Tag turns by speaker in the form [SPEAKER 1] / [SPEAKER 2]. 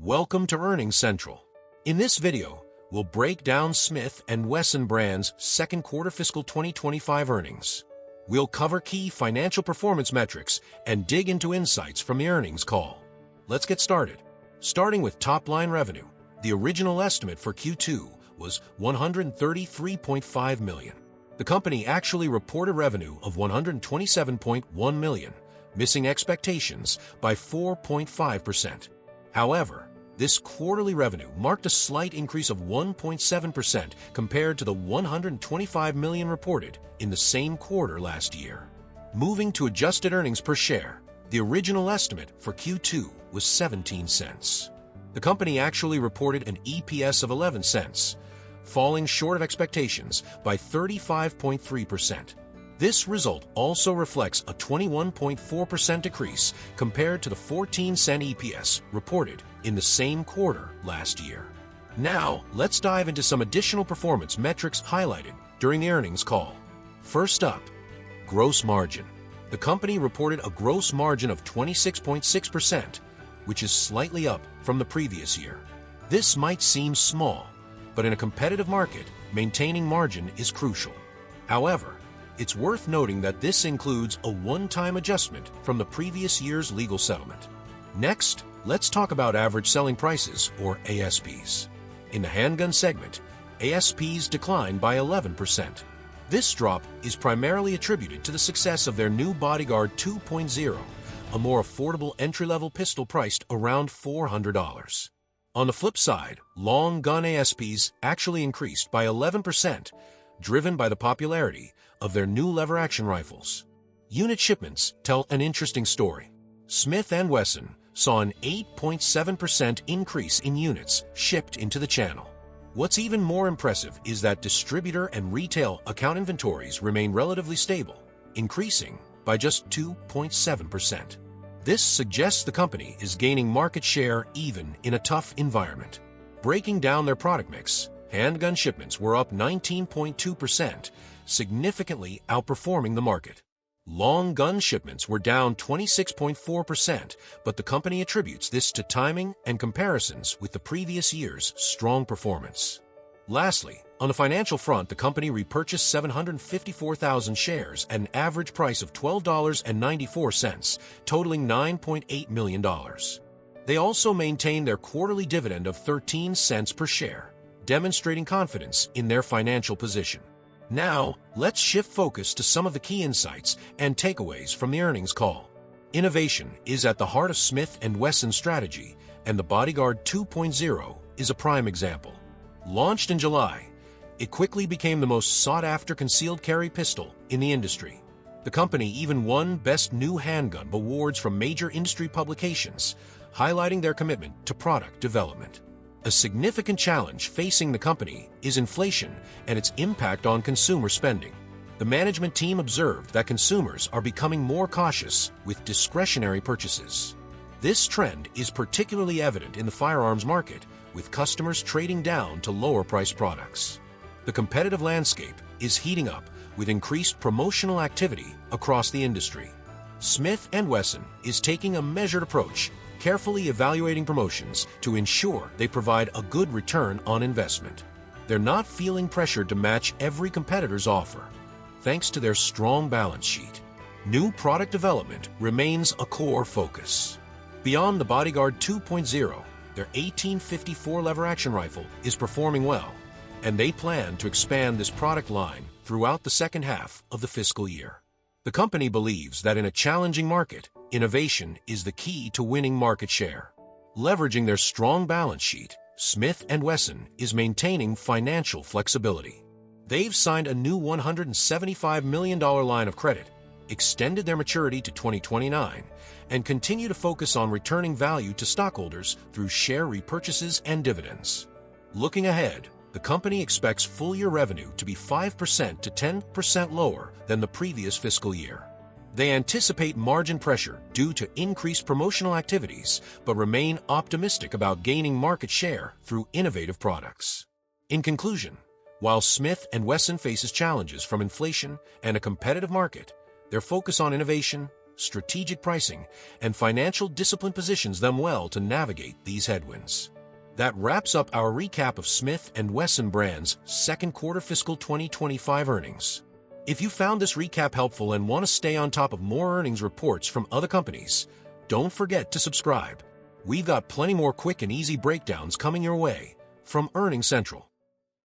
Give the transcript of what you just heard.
[SPEAKER 1] Welcome to Earnings Central. In this video, we'll break down Smith Wesson Brands' second quarter fiscal 2025 earnings. We'll cover key financial performance metrics and dig into insights from the earnings call. Let's get started. Starting with top-line revenue, the original estimate for Q2 was $133.5 million. The company actually reported revenue of $127.1 million, missing expectations by 4.5%. However, this quarterly revenue marked a slight increase of 1.7% compared to the $125 million reported in the same quarter last year. Moving to adjusted earnings per share, the original estimate for Q2 was 17 cents. The company actually reported an EPS of 11 cents, falling short of expectations by 35.3%. This result also reflects a 21.4% decrease compared to the 14-cent EPS reported in the same quarter last year. Now, let's dive into some additional performance metrics highlighted during the earnings call. First up, gross margin. The company reported a gross margin of 26.6%, which is slightly up from the previous year. This might seem small, but in a competitive market, maintaining margin is crucial. However, it's worth noting that this includes a one-time adjustment from the previous year's legal settlement. Next, let's talk about average selling prices, or ASPs. In the handgun segment, ASPs declined by 11%. This drop is primarily attributed to the success of their new Bodyguard 2.0, a more affordable entry-level pistol priced around $400. On the flip side, long gun ASPs actually increased by 11%, driven by the popularity of their new lever-action rifles. Unit shipments tell an interesting story. Smith & Wesson saw an 8.7% increase in units shipped into the channel. What's even more impressive is that distributor and retail account inventories remain relatively stable, increasing by just 2.7%. This suggests the company is gaining market share even in a tough environment. Breaking down their product mix, handgun shipments were up 19.2%, significantly outperforming the market. Long gun shipments were down 26.4%, but the company attributes this to timing and comparisons with the previous year's strong performance. Lastly, on the financial front, the company repurchased 754,000 shares at an average price of $12.94, totaling $9.8 million. They also maintained their quarterly dividend of 13 cents per share, demonstrating confidence in their financial position. Now, let's shift focus to some of the key insights and takeaways from the earnings call. Innovation is at the heart of Smith & Wesson's strategy, and the Bodyguard 2.0 is a prime example. Launched in July, it quickly became the most sought-after concealed carry pistol in the industry. The company even won Best New Handgun awards from major industry publications, highlighting their commitment to product development. A significant challenge facing the company is inflation and its impact on consumer spending. The management team observed that consumers are becoming more cautious with discretionary purchases. This trend is particularly evident in the firearms market, with customers trading down to lower-priced products. The competitive landscape is heating up with increased promotional activity across the industry. Smith & Wesson is taking a measured approach, carefully evaluating promotions to ensure they provide a good return on investment. They're not feeling pressured to match every competitor's offer, thanks to their strong balance sheet. New product development remains a core focus. Beyond the Bodyguard 2.0, their 1854 lever-action rifle is performing well, and they plan to expand this product line throughout the second half of the fiscal year. The company believes that in a challenging market, innovation is the key to winning market share. Leveraging their strong balance sheet, Smith & Wesson is maintaining financial flexibility. They've signed a new $175 million line of credit, extended their maturity to 2029, and continue to focus on returning value to stockholders through share repurchases and dividends. Looking ahead, the company expects full-year revenue to be 5% to 10% lower than the previous fiscal year. They anticipate margin pressure due to increased promotional activities, but remain optimistic about gaining market share through innovative products. In conclusion, while Smith & Wesson faces challenges from inflation and a competitive market, their focus on innovation, strategic pricing, and financial discipline positions them well to navigate these headwinds. That wraps up our recap of Smith Wesson Brands' second quarter fiscal 2025 earnings. If you found this recap helpful and want to stay on top of more earnings reports from other companies, don't forget to subscribe. We've got plenty more quick and easy breakdowns coming your way from Earnings Central.